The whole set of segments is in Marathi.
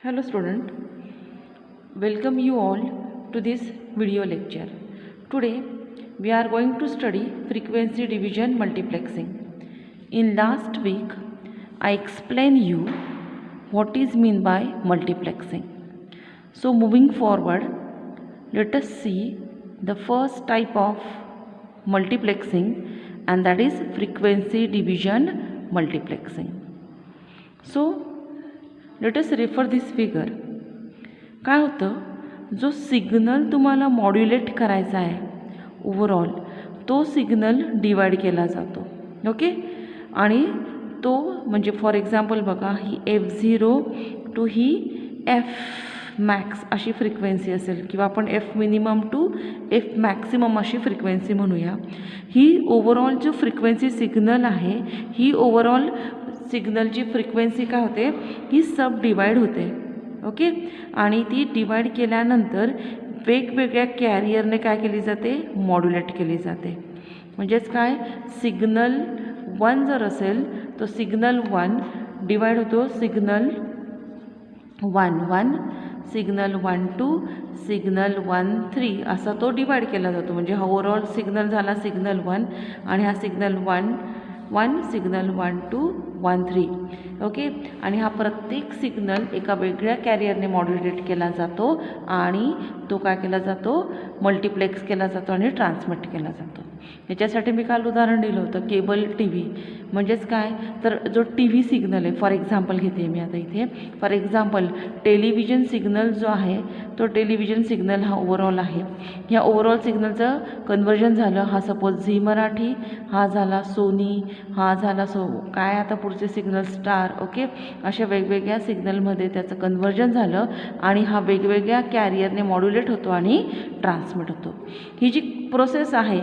Hello student, welcome you all to this video lecture. Today we are going to study frequency division multiplexing. In last week I explained you what is mean by multiplexing. So moving forward, let us see the first type of multiplexing, and that is frequency division multiplexing. So let us refer this figure. काय होतं, जो सिग्नल तुम्हाला मॉड्युलेट करायचा आहे ओव्हरऑल, तो सिग्नल डिवाइड केला जातो. ओके, आणि तो म्हणजे फॉर एक्झाम्पल बघा, ही F0 टू ही F मॅक्स अशी फ्रिक्वेन्सी असेल, किंवा आपण F minimum to F maximum अशी फ्रिक्वेन्सी म्हणूया. ही ओव्हरऑल जो फ्रिक्वेन्सी सिग्नल आहे, ही ओव्हरऑल सिग्नलची फ्रिक्वेन्सी काय होते, ही सब डिवाइड होते. ओके, आणि ती डिवाइड केल्यानंतर वेगवेगळ्या कॅरियरने काय केली जाते, मॉड्युलेट केली जाते. म्हणजेच काय, सिग्नल 1 जर असेल तो सिग्नल 1 डिवाइड होतो सिग्नल 1 1, सिग्नल 1 2, सिग्नल 1 3 असा तो डिवाइड केला जातो. म्हणजे हा ओव्हरऑल सिग्नल झाला सिग्नल 1, आणि हा सिग्नल 1 1, सिग्नल 1 2 1 3. ओके, आणि हा प्रत्येक सिग्नल एका वेगळ्या कॅरियरने मॉड्युलेट केला जातो, आणि तो काय केला जातो, मल्टिप्लेक्स केला जातो आणि ट्रान्समिट केला जातो. याच्यासाठी मी काल उदाहरण दिलं होतं, केबल टी व्ही. म्हणजेच काय, तर जो टी व्ही सिग्नल आहे, फॉर एक्झाम्पल घेते मी आता इथे, फॉर एक्झाम्पल टेलिव्हिजन सिग्नल जो आहे, तो टेलिव्हिजन सिग्नल हा ओव्हरऑल आहे. ह्या ओव्हरऑल सिग्नलचं कन्वर्जन झालं, हा सपोज झी मराठी, हा झाला सोनी, हा झाला काय आता पुढचे सिग्नल स्टार. ओके, अशा वेगवेगळ्या सिग्नलमध्ये त्याचं कन्वर्जन झालं, आणि हा वेगवेगळ्या कॅरियरने मॉड्युलेट होतो आणि ट्रान्समिट होतो. ही जी प्रोसेस आहे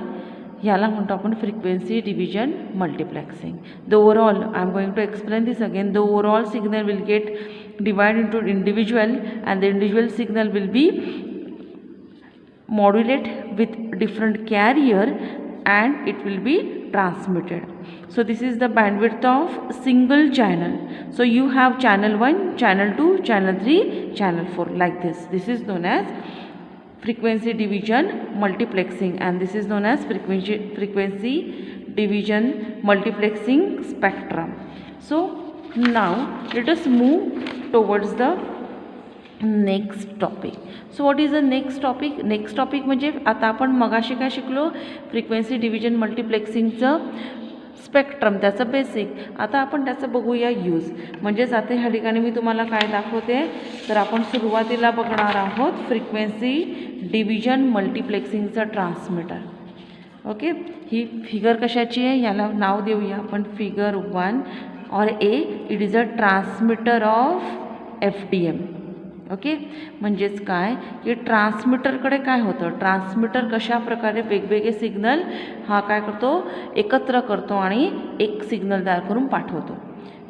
ह्याला म्हणतो आपण frequency division multiplexing. The overall, I am going to explain this again. The overall signal will get divide into individual, and the individual signal will be modulate with different carrier and it will be transmitted. So this is the bandwidth of single channel. So you have channel 1, channel 2, channel 3, channel 4, like this. This is known as frequency division multiplexing, and this is known as frequency division multiplexing spectrum. So now let us move towards the next topic. So what is the next topic? Next topic म्हणजे आता आपण मगाशी काय शिकलो, फ्रिक्वेन्सी डिव्हिजन मल्टिप्लेक्सिंगचं स्पेक्ट्रम, त्याचं बेसिक. आता आपण त्याचं बघूया यूज. म्हणजेच आता ह्या ठिकाणी मी तुम्हाला काय दाखवते, तर आपण सुरुवातीला बघणार आहोत फ्रिक्वेन्सी डिव्हिजन मल्टिप्लेक्सिंगचं ट्रान्समीटर. ओके, ही फिगर कशाची आहे, याला नाव देऊया आपण फिगर 1 और A. It is a transmitter of FDM. Okay, म्हणजेच काय की ट्रान्समीटरकडे काय होतं, ट्रान्समीटर कशा प्रकारे वेगवेगळे सिग्नल हा काय करतो, एकत्र करतो आणि एक सिग्नल तयार करून पाठवतो.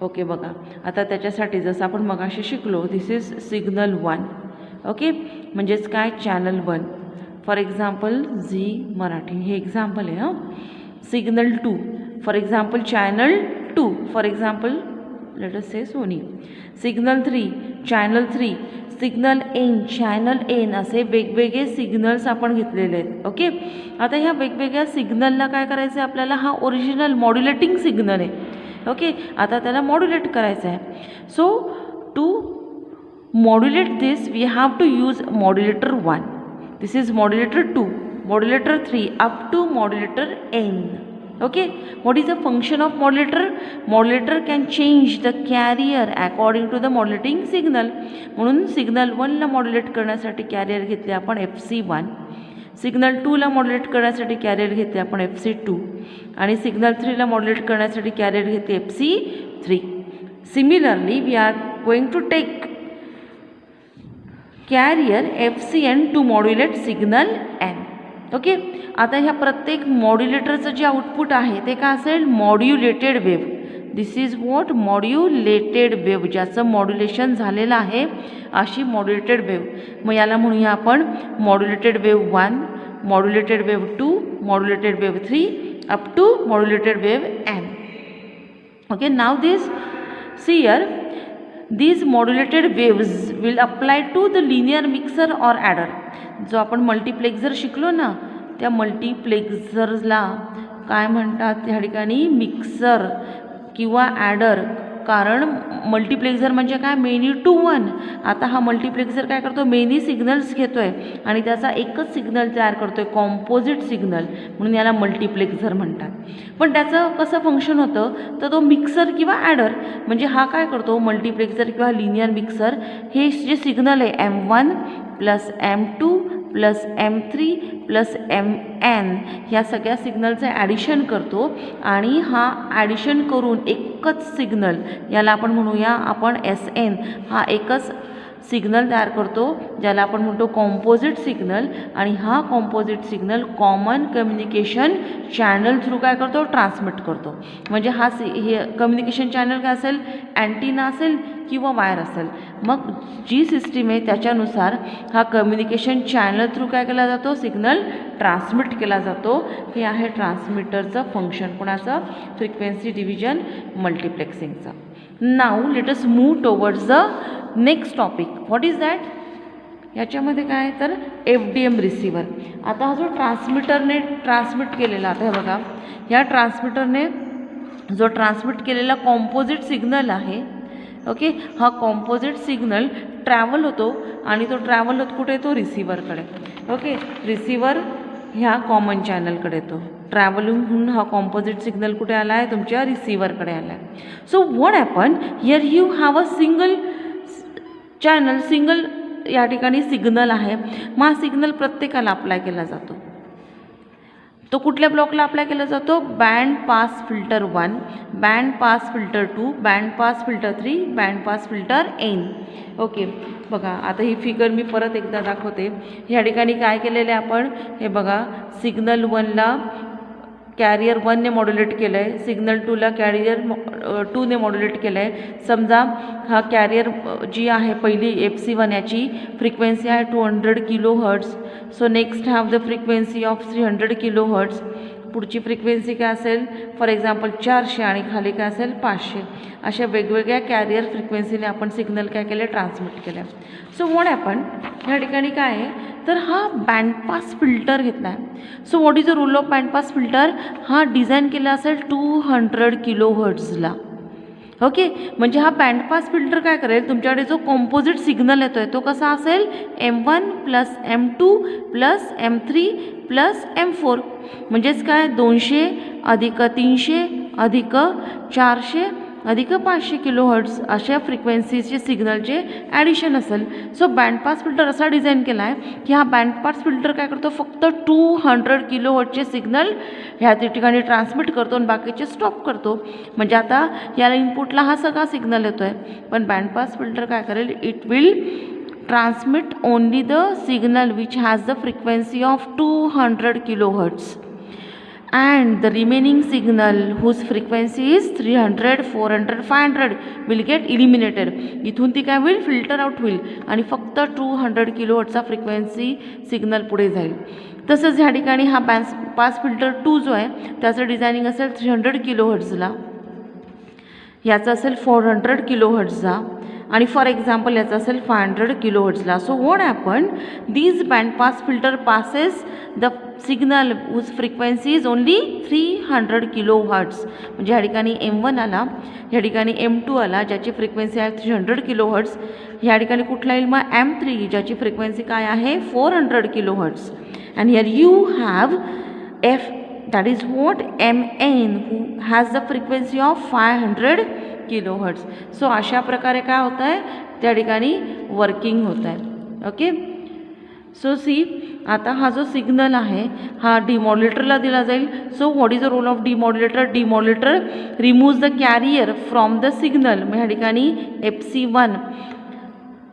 ओके, बघा आता त्याच्यासाठी जसं आपण मगाशी शिकलो, दिस इज सिग्नल 1. ओके, म्हणजेच काय, channel 1 for example Zee Marathi, हे एक्झाम्पल आहे. हां, signal 2 for example channel 2, for example let us say Sony. Signal 3 channel 3, signal N channel N, असे वेगवेगळे सिग्नल्स आपण घेतलेले आहेत. ओके, आता ह्या वेगवेगळ्या सिग्नलला काय करायचं आहे आपल्याला, हा ओरिजिनल मॉड्युलेटिंग सिग्नल आहे. ओके, आता त्याला मॉड्युलेट करायचं आहे. So to modulate this we have to use modulator 1, this is modulator 2, modulator 3 up to modulator N. Okay, what is the function of modulator? Modulator can change the carrier according to the modulating signal. म्हणून सिग्नल 1 ला मॉड्युलेट करण्यासाठी कॅरियर घेतले आपण FC1, सिग्नल 2 ला मॉड्युलेट करण्यासाठी कॅरियर घेतले आपण FC2, आणि सिग्नल 3 ला मॉड्युलेट करण्यासाठी कॅरियर घेतले FC3. Similarly we are going to take carrier FCN to modulate signal N. Okay, आता ह्या प्रत्येक मॉड्युलेटरचं जे आउटपुट आहे ते काय असेल, modulated wave. This is what, modulated wave, ज्याचं मॉड्युलेशन झालेलं आहे अशी मॉड्युलेटेड वेव्ह. मग याला म्हणूया आपण modulated wave 1, modulated wave 2, modulated wave 3 up to modulated wave N. Okay, now this see here these modulated waves will apply to the linear mixer or adder. जो आपण मल्टीप्लेक्झर शिकलो ना, त्या मल्टीप्लेक्झरला काय म्हणतात त्या ठिकाणी? मिक्सर किंवा ॲडर. कारण मल्टीप्लेक्झर म्हणजे काय? Many to one. आता हा मल्टीप्लेक्झर काय करतो? मेनी सिग्नल्स घेतो आहे आणि त्याचा एकच सिग्नल तयार करतो आहे, कॉम्पोजिट सिग्नल, म्हणून याला मल्टीप्लेक्झर म्हणतात. पण त्याचं कसं फंक्शन होतं? तर तो मिक्सर किंवा ॲडर म्हणजे हा काय करतो? मल्टीप्लेक्झर किंवा लिनियर मिक्सर हे जे सिग्नल आहे M1 plus M2 plus M3 plus Mn ह्या सगळ्या सिग्नलचं ॲडिशन करतो आणि हा ॲडिशन करून एकच सिग्नल, याला आपण म्हणूया आपण Sn, हा एकच सिग्नल तयार करतो ज्याला आपण म्हणतो कॉम्पोजिट सिग्नल. आणि हा composite signal common communication channel through काय करतो? ट्रान्समिट करतो. म्हणजे हा हे कम्युनिकेशन चॅनल काय असेल? अँटीना असेल किंवा वायर असेल. मग जी सिस्टीम आहे त्याच्यानुसार हा कम्युनिकेशन चॅनल थ्रू काय केला जातो? सिग्नल ट्रान्समिट केला जातो. हे आहे ट्रान्समिटरचं फंक्शन. कोणाचं? फ्रिक्वेन्सी डिव्हिजन मल्टिप्लेक्सिंगचं. Now let us move towards the next topic. What is that? याच्यामध्ये काय तर FDM रिसिव्हर. आता हा जो ट्रान्समिटरने ट्रान्समिट केलेला, आता हे बघा, ह्या ट्रान्समिटरने जो ट्रान्समिट केलेला कॉम्पोजिट सिग्नल आहे, ओके, हा कॉम्पोजिट सिग्नल ट्रॅव्हल होतो आणि तो ट्रॅव्हल होत कुठे? तो रिसिव्हरकडे. ओके, रिसिव्हर ह्या कॉमन चॅनलकडे येतो. ट्रॅव्हलिंग होऊन हा कॉम्पोजिट सिग्नल कुठे आला आहे? तुमच्या रिसिव्हरकडे आला आहे. So what happen here? You have a single channel, single या ठिकाणी सिग्नल आहे. मग हा सिग्नल प्रत्येकाला अप्लाय केला जातो. तो कुठल्या ब्लॉकला अप्लाय केला जातो? Band pass filter 1, band pass filter 2, band pass filter 3, band pass filter N. Okay, बघा आता ही फिगर मी परत एकदा दाखवते. ह्या ठिकाणी काय केलेलं आहे आपण? हे बघा, सिग्नल 1ला कॅरियर 1ने मॉड्युलेट केलं आहे, सिग्नल 2ला कॅरियर 2ने मॉड्युलेट केलं आहे. समजा हा कॅरियर जी आहे पहिली FC1 याची फ्रिक्वेन्सी आहे 200 kHz. So next have the frequency of 300 kHz. पुढची फ्रिक्वेन्सी काय असेल? फॉर एक्झाम्पल 400 आणि खाली काय असेल? 500. अशा वेगवेगळ्या कॅरियर फ्रिक्वेन्सीने आपण सिग्नल काय केले? ट्रान्समिट केले. So what happen? ह्या ठिकाणी काय आहे तर हा बँडपास फिल्टर घेतला आहे. So what is the role of bandpass filter? हा डिझाईन केला असेल 200 kHzला. ओके, म्हणजे हा बँडपास फिल्टर काय करेल? तुमच्याकडे जो कॉम्पोजिट सिग्नल येतो आहे तो कसा असेल? M1 plus M2 plus M3 plus M4. म्हणजेच काय? 200 अधिक 300 अधिक 400 अधिक 500 kHz अशा फ्रिक्वेन्सीचे सिग्नलचे ॲडिशन असेल. सो बँडपास फिल्टर असा डिझाईन केला आहे की हा बँडपास फिल्टर काय करतो? फक्त 200 kHzचे सिग्नल ह्या ठिकाणी ट्रान्समिट करतो आणि बाकीचे स्टॉप करतो. म्हणजे आता याला इनपुटला हा सगळा सिग्नल येतो आहे, पण बँडपास फिल्टर काय करेल? It will transmit only the signal which has the frequency of 200 kHz. And the remaining signal whose frequency is 300, 400, 500 will get eliminated. इथून ती काय होईल? फिल्टर आउट होईल आणि फक्त 200 kHzचा फ्रिक्वेन्सी सिग्नल पुढे जाईल. तसंच ह्या ठिकाणी हा पास फिल्टर 2 जो आहे त्याचं डिझायनिंग असेल 300 kHzला, याचं असेल 400 kHzचा आणि फॉर एक्झाम्पल याचं असेल 500 kHzला. So what happen? These band pass filter passes the signal whose frequency is only 300 kHz. म्हणजे ह्या ठिकाणी M1 आला, ह्या ठिकाणी M2 आला ज्याची फ्रिक्वेन्सी आहे 300 kHz. ह्या ठिकाणी कुठला येईल? मग M3 ज्याची फ्रिक्वेन्सी काय आहे? 400 kHz. And here you have F, that is what? Mn, who has the frequency of 500 kHz. So अशा प्रकारे काय होतं आहे? त्या ठिकाणी वर्किंग होत आहे. ओके, सो सी आता हा जो सिग्नल आहे हा डिमॉड्युलेटरला दिला जाईल. So what is the role of demodulator? Demodulator removes the carrier from the signal. मग ह्या ठिकाणी FC1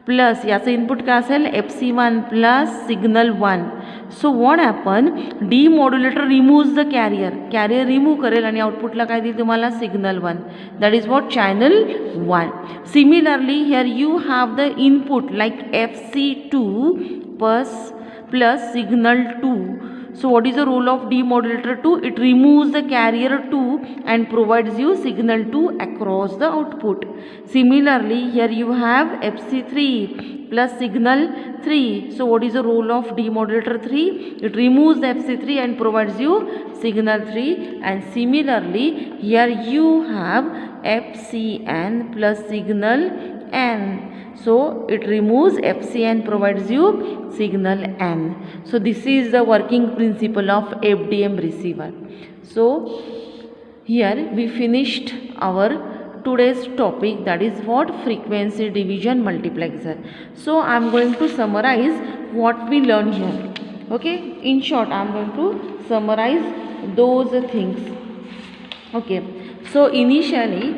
प्लस याचं इनपुट काय असेल? FC1 plus signal 1. So what happen? Demodulator removes the carrier, carrier remove करेल आणि आउटपुटला काय देईल तुम्हाला? Signal 1. That is what? Channel 1. Similarly here you have the input like FC2 plus signal 2. So what is the role of demodulator 2? It removes the carrier 2 and provides you signal 2 across the output. Similarly, here you have FC3 plus signal 3. So what is the role of demodulator 3? It removes the FC3 and provides you signal 3. And similarly, here you have FCN plus signal N. So it removes FC and provides you signal N. So this is the working principle of FDM receiver. So here we finished our today's topic, that is what? Frequency division multiplexer. So I am going to summarize what we learned here. Okay, in short I am going to summarize those things. Okay, so initially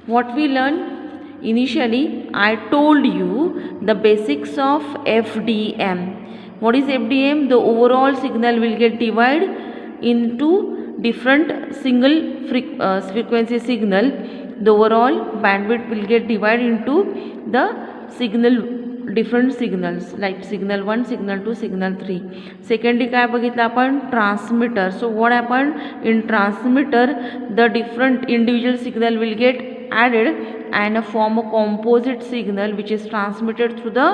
what we learned? Initially I told you the basics of FDM. What is FDM? The overall signal will get divided into different single frequency signal. The overall bandwidth will get divided into the signal, different signals like signal 1, signal 2, signal 3. Secondly काय बघितलं आपण? Transmitter. So what happened? In transmitter the different individual signal will get added and form a composite signal which is transmitted through the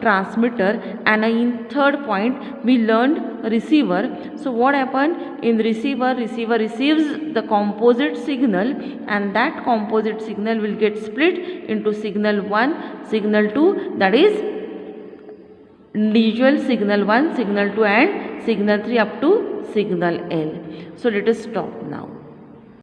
transmitter. And in third point we learned receiver. So what happened? In receiver receives the composite signal and that composite signal will get split into signal 1, signal 2, that is individual signal 1, signal 2 and signal 3 up to signal L. So let us stop now.